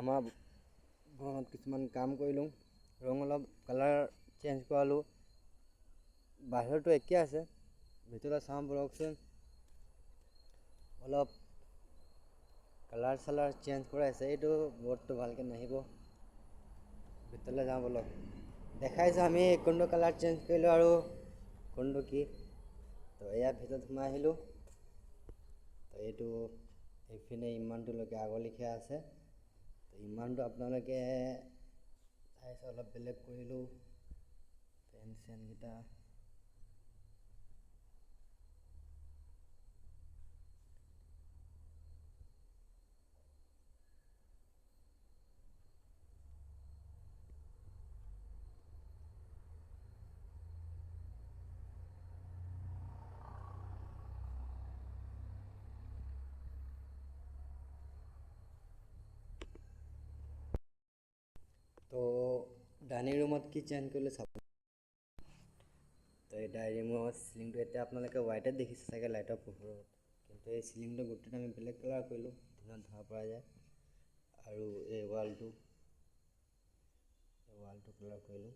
আমাৰ ঘৰত কিছুমান কাম কৰিলোঁ, ৰং অলপ কালাৰ চেঞ্জ কৰালোঁ। বাহিৰতো একে আছে, ভিতৰত চাওঁ বলকচোন। অলপ কালাৰ চালাৰ চেঞ্জ কৰাইছে, এইটো বৰ্ডটো ভালকৈ নাহিব। ভিতৰলৈ যাওঁ বলক, দেখাইছোঁ আমি কোনটো কালাৰ চেঞ্জ কৰিলোঁ আৰু কোনটো কি। তো এয়া ভিতৰত সোমাই আহিলোঁ। তো এইটো এইপিনে ইমানটোলৈকে আগৰ লিখা আছে। তো ইমানটো আপোনালোকে চাইছে, অলপ বেলেগ কৰিলোঁ পেন চেনকেইটা। তো ডাইনিং ৰুমত কি চেঞ্জ কৰিলোঁ চাব। তো এই ডাইনিং ৰুমৰ চিলিংটো এতিয়া আপোনালোকে হোৱাইটত দেখিছে চাগে লাইটৰ পোহৰত, কিন্তু এই চিলিংটো গোটেইটো আমি বেলেগ কালাৰ কৰিলোঁ, দিনত ধৰা পৰা যায়। আৰু এই ৱালটো কালাৰ কৰিলোঁ।